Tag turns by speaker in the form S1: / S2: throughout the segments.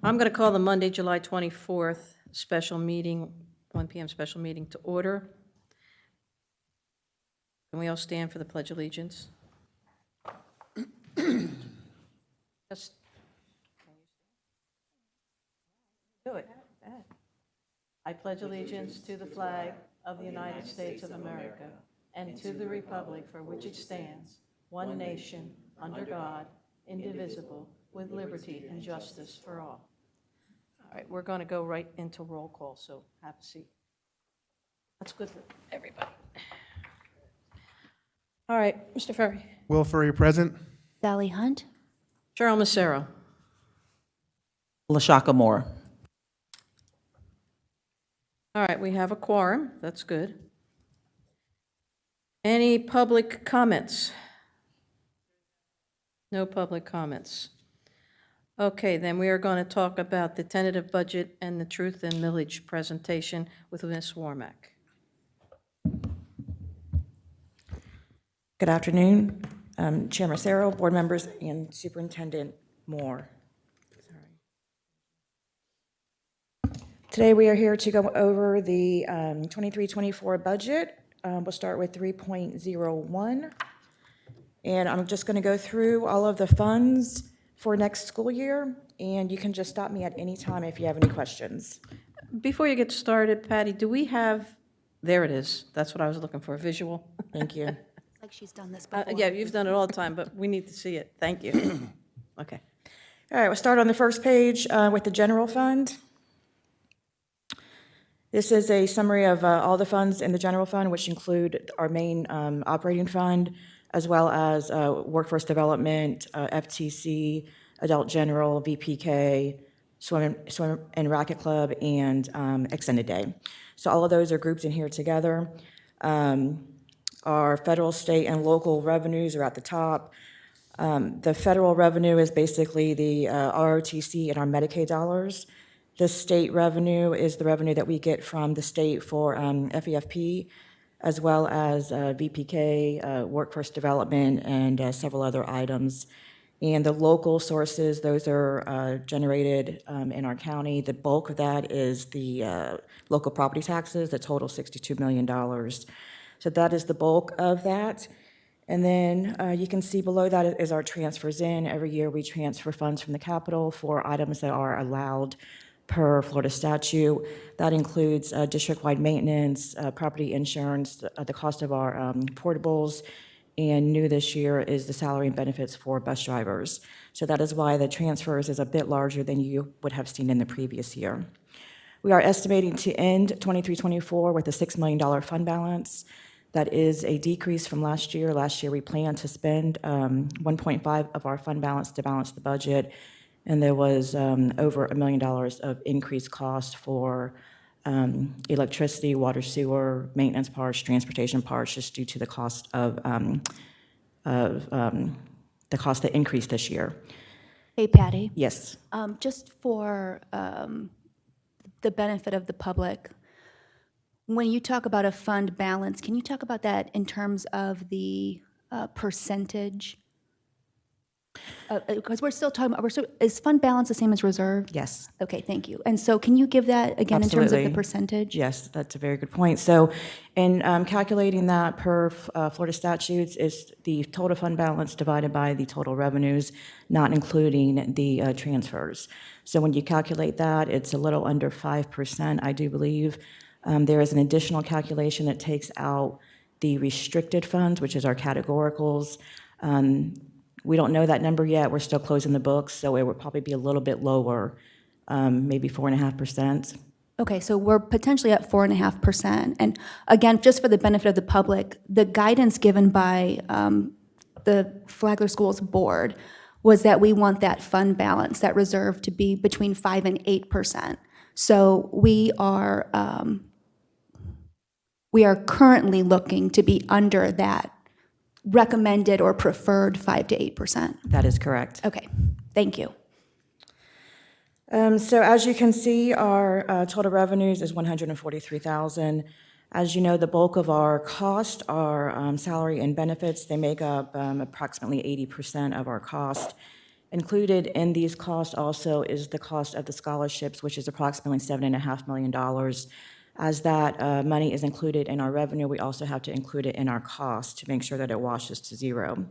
S1: I'm going to call the Monday, July 24th special meeting, 1 PM special meeting to order. Can we all stand for the Pledge of Allegiance? Just do it. Go ahead. I pledge allegiance to the flag of the United States of America and to the republic for which it stands, one nation, under God, indivisible, with liberty and justice for all. All right, we're going to go right into roll call, so have a seat. That's good for everybody. All right, Mr. Ferry.
S2: Will Furry present.
S3: Sally Hunt.
S1: Cheryl Massero.
S4: LaShaka Moore.
S1: All right, we have a quorum. That's good. Any public comments? No public comments. Okay, then we are going to talk about the tentative budget and the truth and millage presentation with Ms. Warmack.
S5: Good afternoon, Chair Massero, board members, and Superintendent Moore. Today we are here to go over the 23-24 budget. We'll start with 3.01. And I'm just going to go through all of the funds for next school year, and you can just stop me at any time if you have any questions.
S1: Before you get started, Patty, do we have, there it is. That's what I was looking for, visual.
S5: Thank you.
S3: Like she's done this before.
S1: Yeah, you've done it all the time, but we need to see it. Thank you. Okay.
S5: All right, we'll start on the first page with the general fund. This is a summary of all the funds in the general fund, which include our main operating fund, as well as workforce development, FTC, adult general, VPK, swim and racket club, and extended day. So all of those are grouped in here together. Our federal, state, and local revenues are at the top. The federal revenue is basically the ROTC and our Medicaid dollars. The state revenue is the revenue that we get from the state for FEFP, as well as VPK, workforce development, and several other items. And the local sources, those are generated in our county. The bulk of that is the local property taxes, that total $62 million. So that is the bulk of that. And then you can see below that is our transfers in. Every year we transfer funds from the capital for items that are allowed per Florida statute. That includes district-wide maintenance, property insurance, the cost of our portables, and new this year is the salary and benefits for bus drivers. So that is why the transfers is a bit larger than you would have seen in the previous year. We are estimating to end 23-24 with a $6 million fund balance. That is a decrease from last year. Last year we planned to spend 1.5 of our fund balance to balance the budget, and there was over $1 million of increased cost for electricity, water, sewer, maintenance parts, transportation parts, just due to the cost of the cost that increased this year.
S3: Hey, Patty.
S5: Yes.
S3: Just for the benefit of the public, when you talk about a fund balance, can you talk about that in terms of the percentage? Because we're still talking about, is fund balance the same as reserve?
S5: Yes.
S3: Okay, thank you. And so can you give that again in terms of the
S5: Absolutely.
S3: percentage?
S5: Yes, that's a very good point. So in calculating that per Florida statutes, is the total fund balance divided by the total revenues, not including the transfers. So when you calculate that, it's a little under 5%, I do believe. There is an additional calculation that takes out the restricted funds, which is our categoricals. We don't know that number yet. We're still closing the books, so it would probably be a little bit lower, maybe 4.5%.
S3: Okay, so we're potentially at 4.5%. And again, just for the benefit of the public, the guidance given by the Flagler Schools Board was that we want that fund balance, that reserve, to be between 5 and 8%. So we are currently looking to be under that recommended or preferred 5 to 8%.
S5: That is correct.
S3: Okay, thank you.
S5: So as you can see, our total revenues is $143,000. As you know, the bulk of our cost are salary and benefits. They make up approximately 80% of our cost. Included in these costs also is the cost of the scholarships, which is approximately $7.5 million. As that money is included in our revenue, we also have to include it in our cost to make sure that it washes to zero.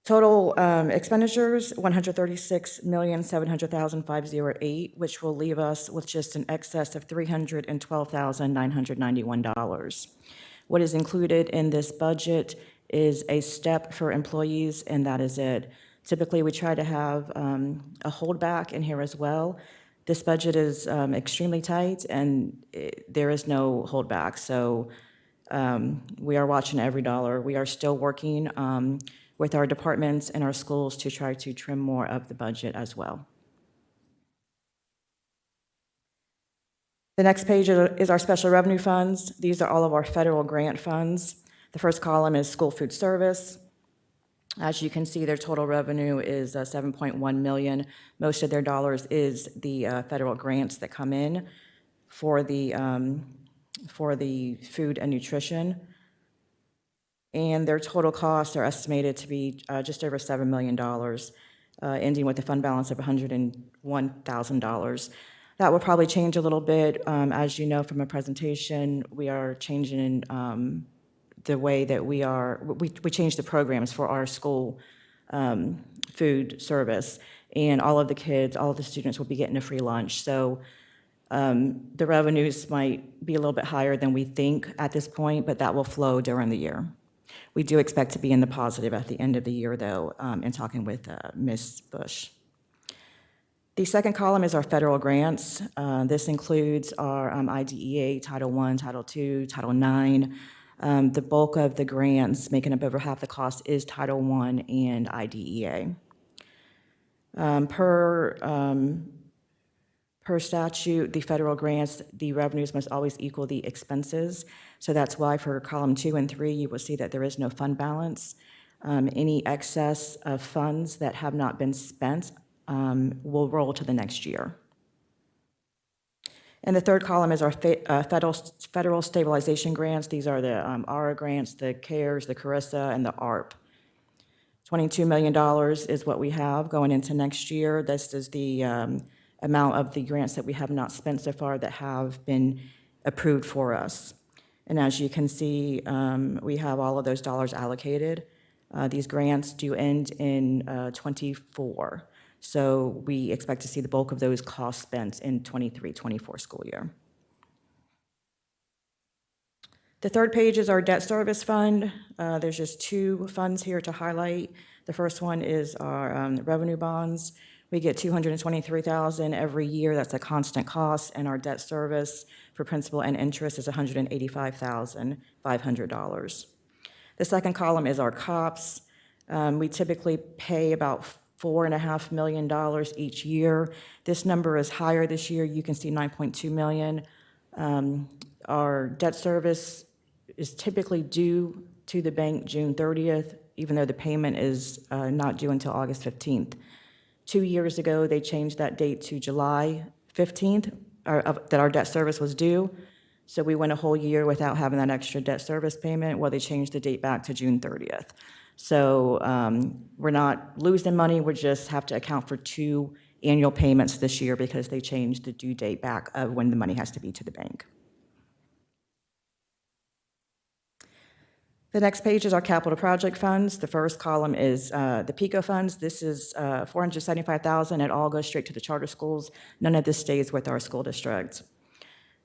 S5: Total expenditures, $136,700,508, which will leave us with just an excess of $312,991. What is included in this budget is a step for employees, and that is it. Typically, we try to have a holdback in here as well. This budget is extremely tight, and there is no holdback. So we are watching every dollar. We are still working with our departments and our schools to try to trim more of the budget as well. The next page is our special revenue funds. These are all of our federal grant funds. The first column is school food service. As you can see, their total revenue is $7.1 million. Most of their dollars is the federal grants that come in for the food and nutrition. And their total costs are estimated to be just over $7 million, ending with a fund balance of $101,000. That will probably change a little bit. As you know from a presentation, we are changing the way that we changed the programs for our school food service. And all of the students will be getting a free lunch. So the revenues might be a little bit higher than we think at this point, but that will flow during the year. We do expect to be in the positive at the end of the year, though, in talking with Ms. Bush. The second column is our federal grants. This includes our IDEA, Title I, Title II, Title IX. The bulk of the grants, making up over half the cost, is Title I and IDEA. Per statute, the federal grants, the revenues must always equal the expenses. So that's why for column 2 and 3, you will see that there is no fund balance. Any excess of funds that have not been spent will roll to the next year. And the third column is our federal stabilization grants. These are the ARA grants, the CARES, the CARISA, and the ARP. $22 million is what we have going into next year. This is the amount of the grants that we have not spent so far that have been approved for us. And as you can see, we have all of those dollars allocated. These grants do end in 24. So we expect to see the bulk of those costs spent in 23-24 school year. The third page is our debt service fund. There's just two funds here to highlight. The first one is our revenue bonds. We get $223,000 every year. That's a constant cost, and our debt service for principal and interest is $185,500. The second column is our COPS. We typically pay about $4.5 million each year. This number is higher this year. You can see $9.2 million. Our debt service is typically due to the bank June 30th, even though the payment is not due until August 15th. 2 years ago, they changed that date to July 15th, that our debt service was due. So we went a whole year without having that extra debt service payment. Well, they changed the date back to June 30th. So we're not losing money. We just have to account for 2 annual payments this year because they changed the due date back of when the money has to be to the bank. The next page is our capital project funds. The first column is the PICO funds. This is $475,000. It all goes straight to the charter schools. None of this stays with our school districts.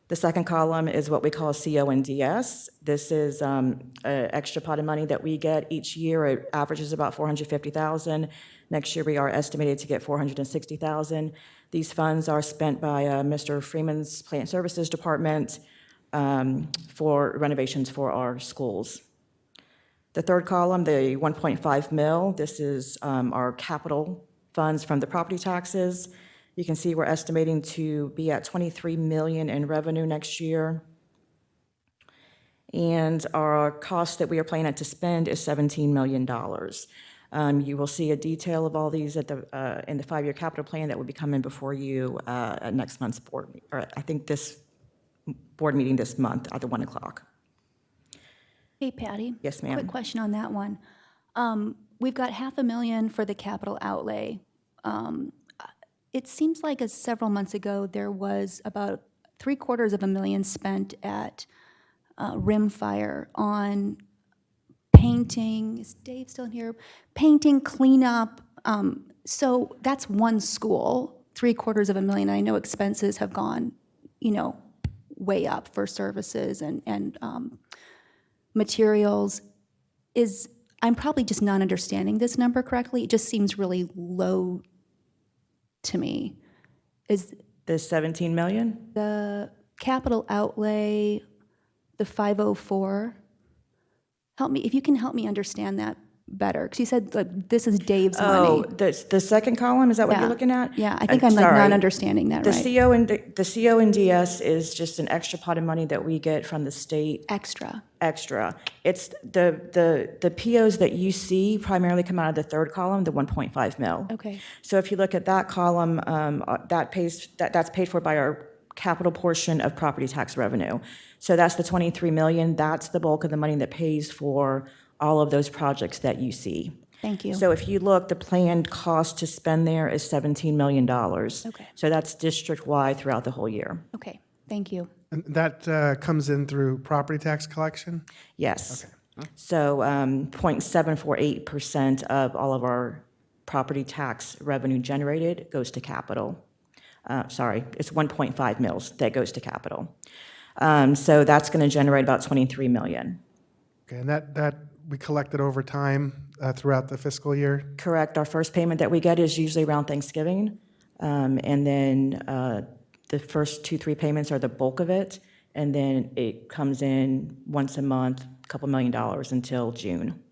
S5: The second column is what we call CONDS. This is an extra pot of money that we get each year. It averages about $450,000. Next year, we are estimated to get $460,000. These funds are spent by Mr. Freeman's Plant Services Department for renovations for our schools. The third column, the 1.5 mil, this is our capital funds from the property taxes. You can see we're estimating to be at $23 million in revenue next year. And our cost that we are planning to spend is $17 million. You will see a detail of all these at in the 5-year capital plan that will be coming before you at next month's board, or I think this board meeting this month at 1 o'clock.
S3: Hey, Patty.
S5: Yes, ma'am.
S3: Quick question on that one. we've got $500,000 for the capital outlay. It seems like several months ago, there was about $750,000 spent at Rimfire on painting. Is Dave still in here? Painting, cleanup. So that's one school, $750,000. I know expenses have gone, way up for services and materials. I'm probably just not understanding this number correctly. It just seems really low to me. Is
S5: The 17 million?
S3: the capital outlay the 504? If you can help me understand that better, because you said like, this is Dave's
S5: Oh,
S3: money.
S5: the second column, is that what
S3: Yeah.
S5: you're looking at?
S3: Yeah, I think I'm like
S5: sorry.
S3: not understanding that
S5: The
S3: right.
S5: CO and DS is just an extra pot of money that we get from the state
S3: Extra.
S5: extra. It's the POs that you see primarily come out of the third column, the 1.5 mil.
S3: Okay.
S5: So if you look at that column, that's paid for by our capital portion of property tax revenue. So that's the 23 million. That's the bulk of the money that pays for all of those projects that you see.
S3: Thank you.
S5: So if you look, the planned cost to spend there is $17 million.
S3: Okay.
S5: So that's district-wide throughout the whole year.
S3: Okay, thank you.
S2: And that comes in through property tax collection?
S5: Yes. So 0.748% of all of our property tax revenue generated goes to capital. Sorry, it's 1.5 mils that goes to capital. So that's going to generate about 23 million.
S2: Okay, and that we collected over time throughout the fiscal year?
S5: Correct. Our first payment that we get is usually around Thanksgiving. And then the first 2-3 payments are the bulk of it. And then it comes in once a month, a couple $1 million until June.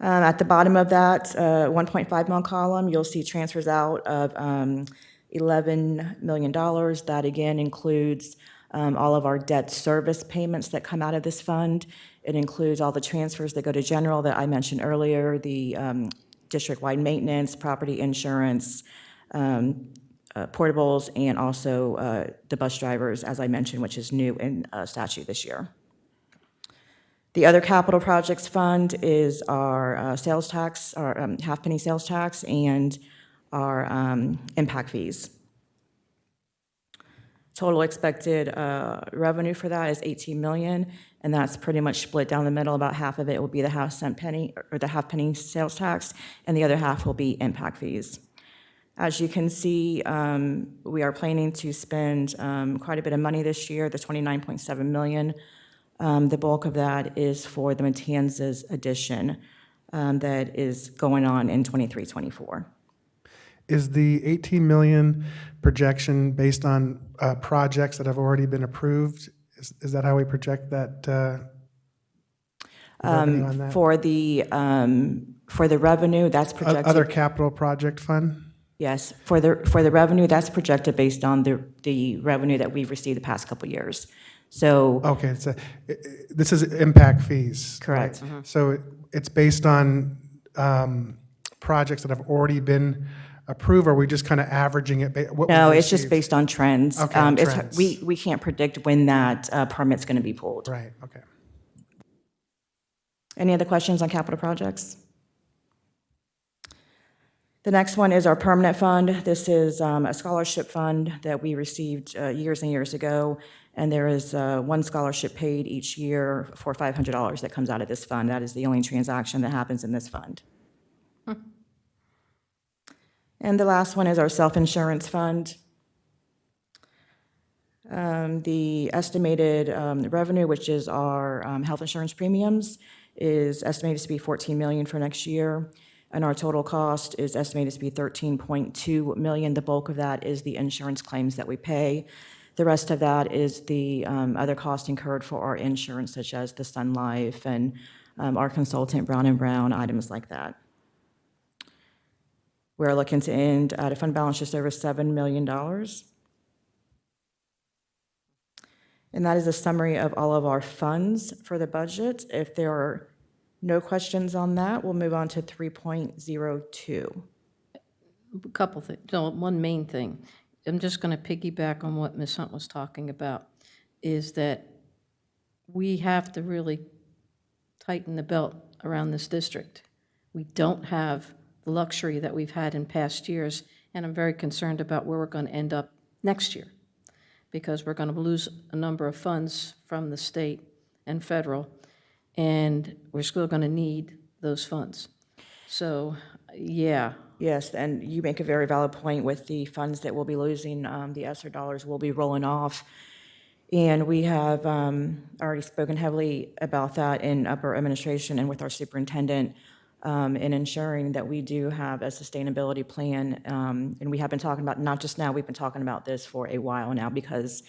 S5: At the bottom of that 1.5 mil column, you'll see transfers out of $11 million. That again includes all of our debt service payments that come out of this fund. It includes all the transfers that go to general that I mentioned earlier, the district-wide maintenance, property insurance, portables, and also the bus drivers, as I mentioned, which is new in statute this year. The other capital projects fund is our sales tax, our half-penny sales tax, and our impact fees. Total expected revenue for that is 18 million, and that's pretty much split down the middle. About half of it will be the half-penny sales tax, and the other half will be impact fees. As you can see, we are planning to spend quite a bit of money this year, the 29.7 million. The bulk of that is for the Matanzas addition that is going on in 23-24.
S2: Is the 18 million projection based on projects that have already been approved? Is that how we project that revenue on that?
S5: For the revenue, that's projected.
S2: Other capital project fund?
S5: Yes, for the revenue, that's projected based on the revenue that we've received the past couple of years. So
S2: Okay, this is impact fees.
S5: Correct.
S2: Right? So it's based on projects that have already been approved, or are we just kind of averaging it?
S5: no, it's just based on trends.
S2: Okay, on trends.
S5: We can't predict when that permit's going to be pulled.
S2: Right, okay.
S5: Any other questions on capital projects? The next one is our permanent fund. This is a scholarship fund that we received years and years ago, and there is one scholarship paid each year for $500 that comes out of this fund. That is the only transaction that happens in this fund. And the last one is our self-insurance fund. The estimated revenue, which is our health insurance premiums, is estimated to be $14 million for next year. And our total cost is estimated to be $13.2 million. The bulk of that is the insurance claims that we pay. The rest of that is the other costs incurred for our insurance, such as the Sun Life and our consultant, Brown & Brown, items like that. We're looking to end at a fund balance just over $7 million. And that is a summary of all of our funds for the budget. If there are no questions on that, we'll move on to 3.02.
S4: A couple things, no, one main thing. I'm just going to piggyback on what Ms. Hunt was talking about, is that we have to really tighten the belt around this district. We don't have the luxury that we've had in past years, and I'm very concerned about where we're going to end up next year, because we're going to lose a number of funds from the state and federal, and we're still going to need those funds. So, yeah,
S5: Yes, and you make a very valid point with the funds that we'll be losing. The ESSER dollars will be rolling off. And we have already spoken heavily about that in upper administration and with our superintendent in ensuring that we do have a sustainability plan. And we have been talking about, not just now, we've been talking about this for a while now, because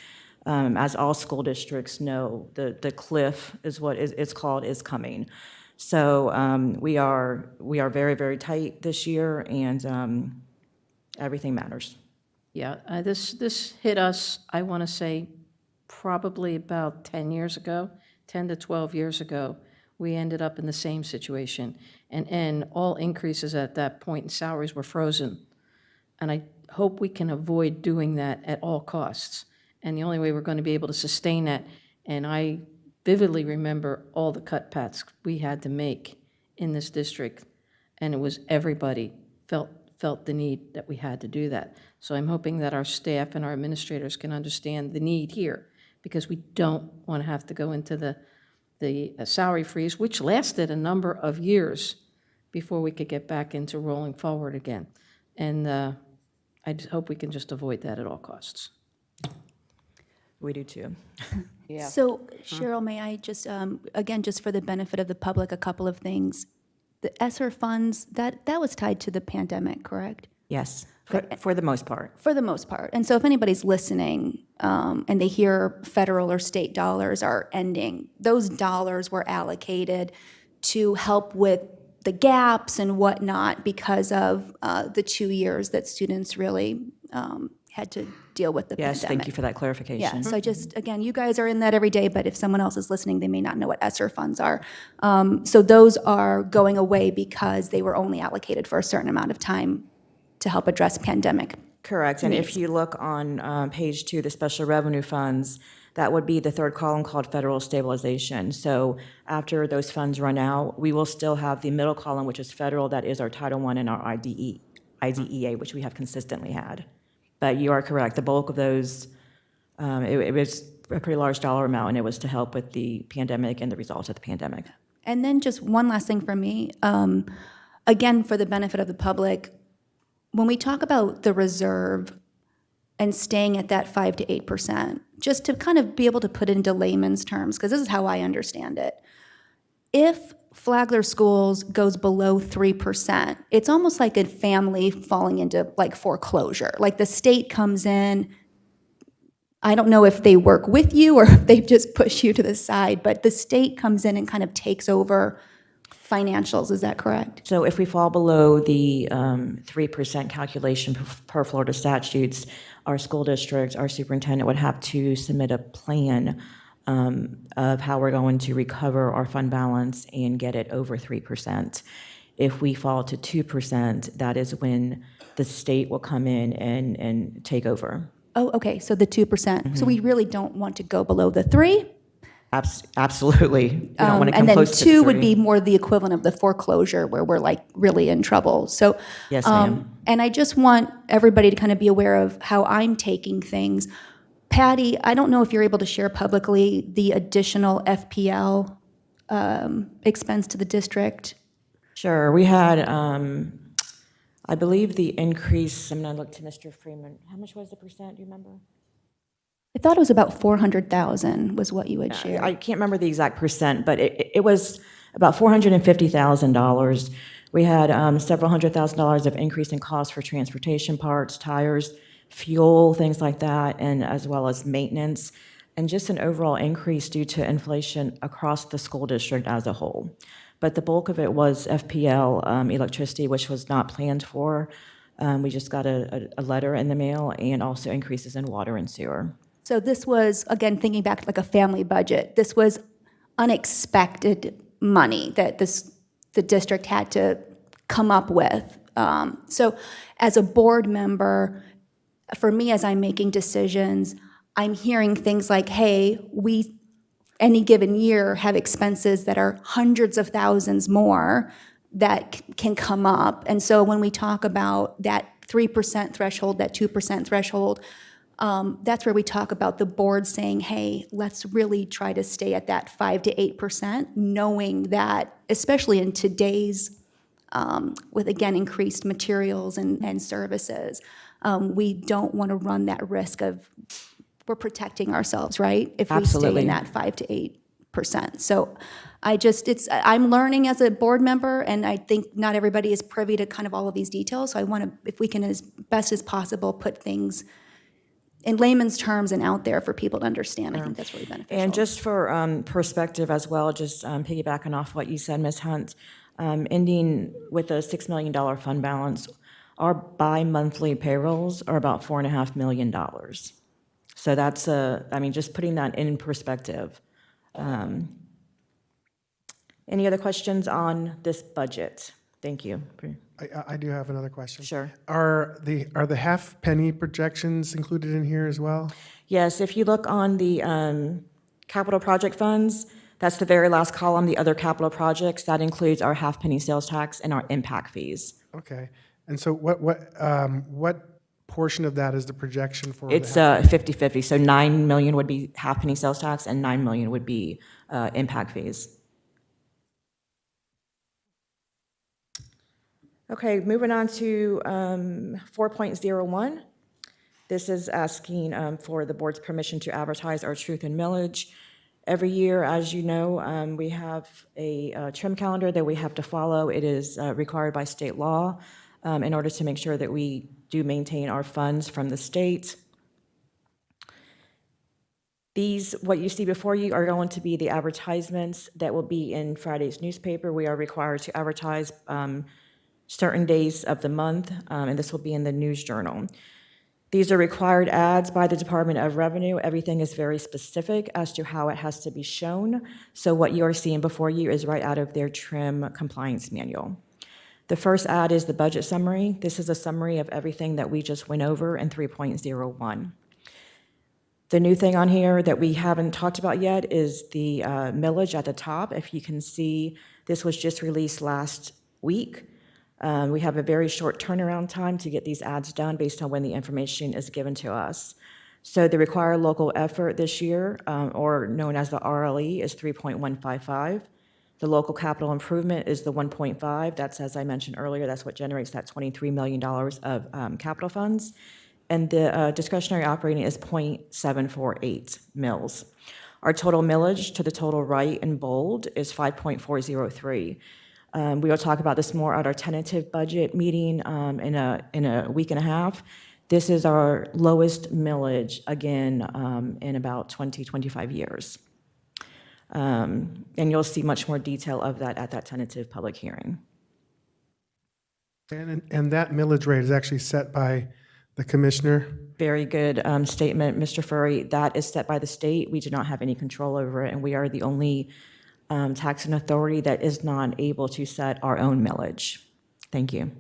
S5: as all school districts know, the cliff is what it's called, is coming. So we are very, very tight this year, and everything matters.
S4: yeah. This hit us, I want to say, probably about 10 years ago, 10 to 12 years ago. We ended up in the same situation. And all increases at that point in salaries were frozen. And I hope we can avoid doing that at all costs. And the only way we're going to be able to sustain that, and I vividly remember all the cutbacks we had to make in this district, and it was everybody felt the need that we had to do that. So I'm hoping that our staff and our administrators can understand the need here, because we don't want to have to go into the salary freeze, which lasted a number of years before we could get back into rolling forward again. And I just hope we can just avoid that at all costs.
S5: We do too.
S4: Yeah.
S3: So Cheryl, may I just, again, just for the benefit of the public, a couple of things. The ESSER funds, that was tied to the pandemic, correct?
S5: Yes, for the most part.
S3: For the most part. And so if anybody's listening and they hear federal or state dollars are ending, those dollars were allocated to help with the gaps and whatnot because of the 2 years that students really had to deal with the
S5: Yes,
S3: pandemic.
S5: thank you for that clarification.
S3: Yeah, so I just, again, you guys are in that every day, but if someone else is listening, they may not know what ESSER funds are. So those are going away because they were only allocated for a certain amount of time to help address pandemic.
S5: Correct, and if you look on page 2, the special revenue funds, that would be the third column called federal stabilization. So after those funds run out, we will still have the middle column, which is federal, that is our Title I and our IDEA, which we have consistently had. But you are correct, the bulk of those, it was a pretty large dollar amount, and it was to help with the pandemic and the results of the pandemic.
S3: And then just one last thing for me, again, for the benefit of the public, when we talk about the reserve and staying at that 5 to 8%, just to kind of be able to put it into layman's terms, because this is how I understand it. If Flagler Schools goes below 3%, it's almost like a family falling into like foreclosure. Like the state comes in, I don't know if they work with you or if they just push you to the side, but the state comes in and kind of takes over financials, is that correct?
S5: So if we fall below the 3% calculation per Florida statutes, our school district, our superintendent would have to submit a plan of how we're going to recover our fund balance and get it over 3%. If we fall to 2%, that is when the state will come in and take over.
S3: Oh, okay, so the 2%. So we really don't want to go below the 3?
S5: Absolutely. We don't want to come
S3: And then
S5: close to
S3: 2
S5: the
S3: would
S5: 3.
S3: be more the equivalent of the foreclosure where we're like really in trouble. So,
S5: Yes, ma'am.
S3: and I just want everybody to kind of be aware of how I'm taking things. Patty, I don't know if you're able to share publicly the additional FPL expense to the district.
S5: Sure. We had, I believe the increase, I'm going to look to Mr. Freeman. How much was the percent, do you remember?
S3: I thought it was about 400,000 was what you had shared.
S5: I can't remember the exact percent, but it was about $450,000. We had several $100,000 of increase in costs for transportation, parts, tires, fuel, things like that, and as well as maintenance, and just an overall increase due to inflation across the school district as a whole. But the bulk of it was FPL electricity, which was not planned for. We just got a letter in the mail, and also increases in water and sewer.
S3: So this was, again, thinking back like a family budget, this was unexpected money that the district had to come up with. So as a board member, for me, as I'm making decisions, I'm hearing things like, hey, any given year have expenses that are hundreds of thousands more that can come up. And so when we talk about that 3% threshold, that 2% threshold, that's where we talk about the board saying, hey, let's really try to stay at that 5 to 8%, knowing that, especially in today's, with again, increased materials and services, we don't want to run that risk of, we're protecting ourselves, right? If we stay
S5: Absolutely.
S3: in that 5 to 8%. So I'm learning as a board member, and I think not everybody is privy to kind of all of these details. So I want to, if we can, as best as possible, put things in layman's terms and out there for people to understand. I think that's really beneficial.
S5: And just for perspective as well, just piggybacking off what you said, Ms. Hunt, ending with a $6 million fund balance, our bi-monthly payrolls are about $4.5 million. So that's just putting that in perspective. Any other questions on this budget? Thank you.
S2: I do have another question.
S5: Sure.
S2: Are the half penny projections included in here as well?
S5: Yes, if you look on the capital project funds, that's the very last column, the other capital projects, that includes our half penny sales tax and our impact fees.
S2: Okay. And so what portion of that is the projection for?
S5: It's 50-50, so 9 million would be half penny sales tax and 9 million would be impact fees. Okay, moving on to 4.01. This is asking for the board's permission to advertise our truth and millage. Every year, as you know, we have a trim calendar that we have to follow. It is required by state law in order to make sure that we do maintain our funds from the state. These, what you see before you, are going to be the advertisements that will be in Friday's newspaper. We are required to advertise certain days of the month, and this will be in the News Journal. These are required ads by the Department of Revenue. Everything is very specific as to how it has to be shown. So what you are seeing before you is right out of their trim compliance manual. The first ad is the budget summary. This is a summary of everything that we just went over in 3.01. The new thing on here that we haven't talked about yet is the millage at the top. If you can see, this was just released last week. We have a very short turnaround time to get these ads done based on when the information is given to us. So the required local effort this year, or known as the RLE, is 3.155. The local capital improvement is the 1.5. That's, as I mentioned earlier, that's what generates that $23 million of capital funds. And the discretionary operating is 0.748 mils. Our total millage to the total right in bold is 5.403. We will talk about this more at our tentative budget meeting in a week and a half. This is our lowest millage, again, in about 25 years. And you'll see much more detail of that at that tentative public hearing.
S2: And that millage rate is actually set by the commissioner?
S5: Very good statement, Mr. Furry. That is set by the state. We do not have any control over it, and we are the only taxing authority that is not able to set our own millage. Thank you.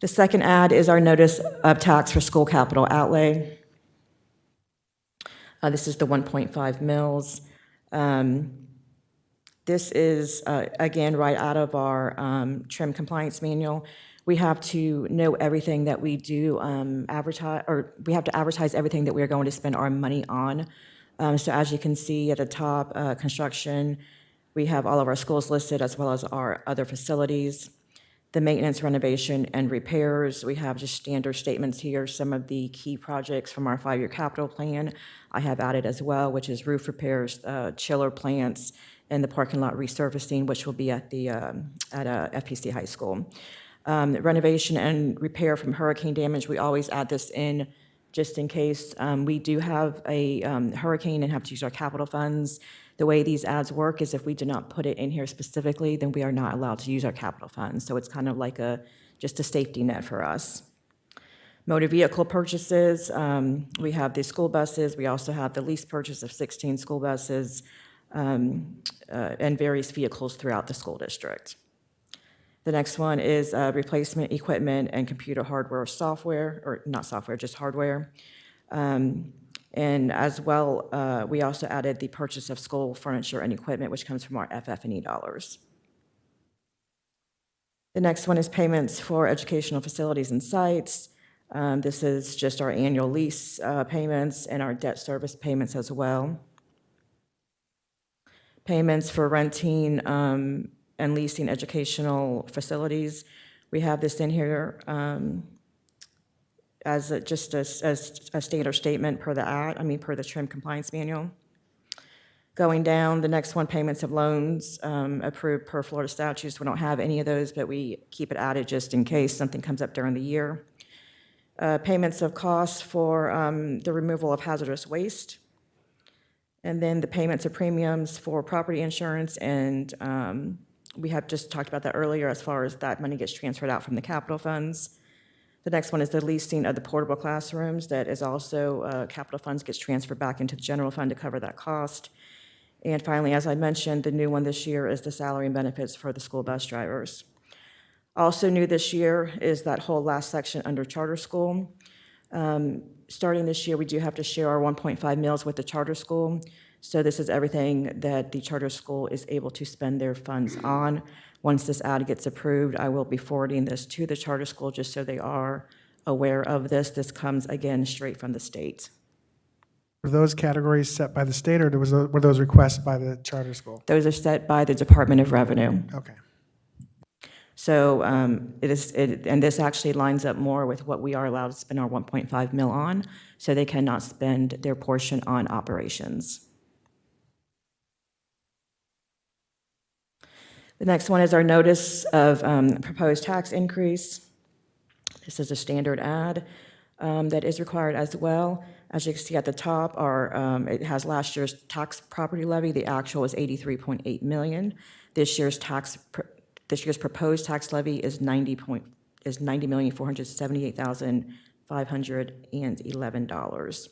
S5: The second ad is our notice of tax for school capital outlay. This is the 1.5 mils. This is, again, right out of our trim compliance manual. We have to know everything that we do advertise, or we have to advertise everything that we are going to spend our money on. So as you can see at the top, construction, we have all of our schools listed as well as our other facilities. The maintenance, renovation, and repairs, we have just standard statements here. Some of the key projects from our 5-year capital plan I have added as well, which is roof repairs, chiller plants, and the parking lot resurfacing, which will be at the FPC High School. Renovation and repair from hurricane damage, we always add this in just in case we do have a hurricane and have to use our capital funds. The way these ads work is if we do not put it in here specifically, then we are not allowed to use our capital funds. So it's kind of like just a safety net for us. Motor vehicle purchases, we have the school buses. We also have the lease purchase of 16 school buses and various vehicles throughout the school district. The next one is replacement equipment and computer hardware or software, or not software, just hardware. And as well, we also added the purchase of school furniture and equipment, which comes from our FF&E dollars. The next one is payments for educational facilities and sites. This is just our annual lease payments and our debt service payments as well. Payments for renting and leasing educational facilities. We have this in here as just a standard statement per the trim compliance manual. Going down, the next one, payments of loans approved per Florida statutes. We don't have any of those, but we keep it added just in case something comes up during the year. Payments of costs for the removal of hazardous waste. And then the payments of premiums for property insurance, and we have just talked about that earlier as far as that money gets transferred out from the capital funds. The next one is the leasing of the portable classrooms. That is also capital funds gets transferred back into the general fund to cover that cost. And finally, as I mentioned, the new one this year is the salary and benefits for the school bus drivers. Also new this year is that whole last section under charter school. Starting this year, we do have to share our 1.5 mils with the charter school. So this is everything that the charter school is able to spend their funds on. Once this ad gets approved, I will be forwarding this to the charter school just so they are aware of this. This comes, again, straight from the state.
S2: Were those categories set by the state, or were those requests by the charter school?
S5: Those are set by the Department of Revenue.
S2: Okay.
S5: So and this actually lines up more with what we are allowed to spend our 1.5 mil on, so they cannot spend their portion on operations. The next one is our notice of proposed tax increase. This is a standard ad that is required as well. As you can see at the top, it has last year's tax property levy. The actual is 83.8 million. This year's proposed tax levy is $90,478,511.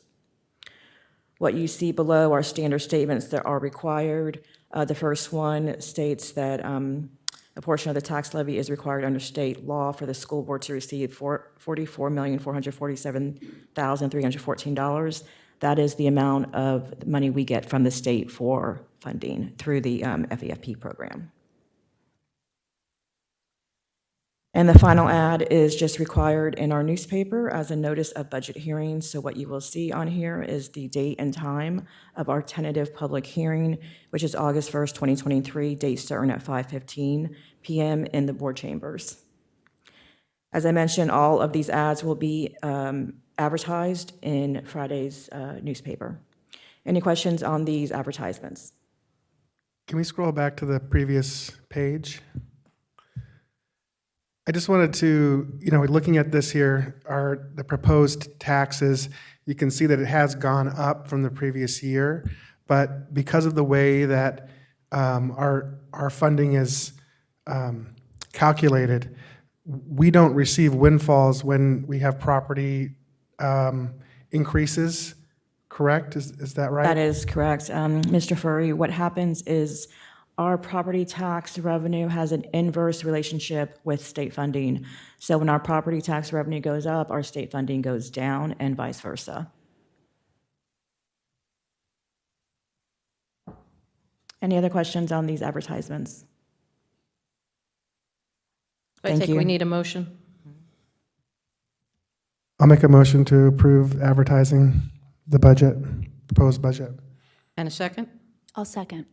S5: What you see below are standard statements that are required. The first one states that a portion of the tax levy is required under state law for the school board to receive $44,447,314. That is the amount of money we get from the state for funding through the FEFP program. And the final ad is just required in our newspaper as a notice of budget hearings. So what you will see on here is the date and time of our tentative public hearing, which is August 1st, 2023, date certain at 5:15 p.m. in the board chambers. As I mentioned, all of these ads will be advertised in Friday's newspaper. Any questions on these advertisements?
S2: Can we scroll back to the previous page? I just wanted to, looking at this here, the proposed taxes, you can see that it has gone up from the previous year, but because of the way that our funding is calculated, we don't receive windfalls when we have property increases, correct? Is that right?
S5: That is correct. Mr. Furry, what happens is our property tax revenue has an inverse relationship with state funding. So when our property tax revenue goes up, our state funding goes down, and vice versa. Any other questions on these advertisements?
S4: I
S5: Thank
S4: think we
S5: you.
S4: need a motion.
S2: I'll make a motion to approve advertising the proposed budget.
S4: And a second?
S3: I'll second.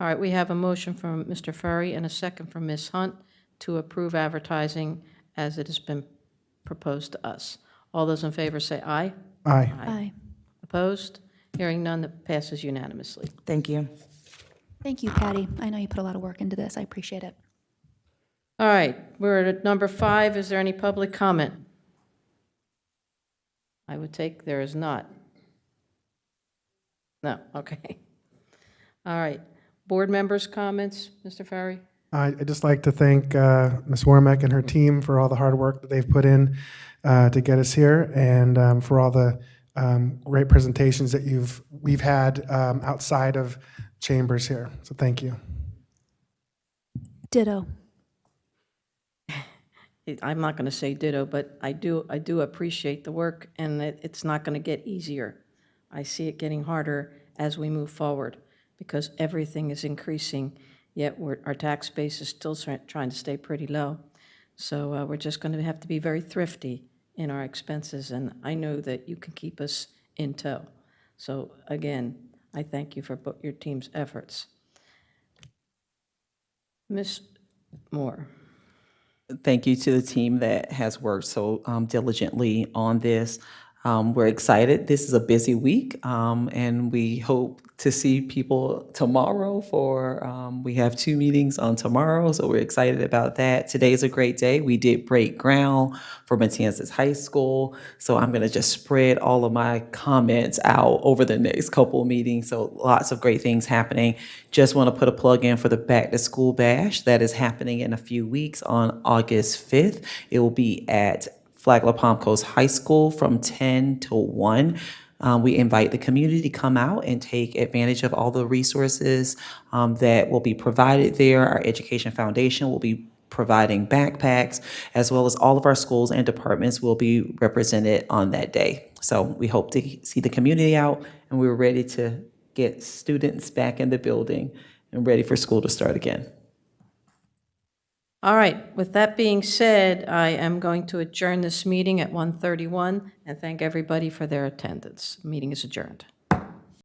S4: All right, we have a motion from Mr. Furry and a second from Ms. Hunt to approve advertising as it has been proposed to us. All those in favor say aye.
S2: Aye.
S3: Aye.
S4: Opposed? Hearing none, that passes unanimously.
S5: Thank you.
S3: Thank you, Patty. I know you put a lot of work into this. I appreciate it.
S4: All right, we're at number 5. Is there any public comment? I would take there is not. No, okay. All right. Board members' comments, Mr. Ferry?
S2: I'd just like to thank Ms. Wormack and her team for all the hard work that they've put in to get us here, and for all the great presentations that we've had outside of chambers here. So thank you.
S3: Ditto.
S4: I'm not going to say ditto, but I do appreciate the work, and it's not going to get easier. I see it getting harder as we move forward because everything is increasing, yet our tax base is still trying to stay pretty low. So we're just going to have to be very thrifty in our expenses, and I know that you can keep us in tow. So again, I thank you for your team's efforts. Ms. Moore.
S6: Thank you to the team that has worked so diligently on this. We're excited. This is a busy week, and we hope to see people tomorrow we have 2 meetings on tomorrow, so we're excited about that. Today's a great day. We did break ground for Matanzas High School, so I'm going to just spread all of my comments out over the next couple of meetings, so lots of great things happening. Just want to put a plug in for the Back to School Bash that is happening in a few weeks on August 5th. It will be at Flagler Palm Coast High School from 10 to 1. We invite the community to come out and take advantage of all the resources that will be provided there. Our Education Foundation will be providing backpacks, as well as all of our schools and departments will be represented on that day. So we hope to see the community out, and we're ready to get students back in the building and ready for school to start again.
S4: All right, with that being said, I am going to adjourn this meeting at 1:31 and thank everybody for their attendance. Meeting is adjourned.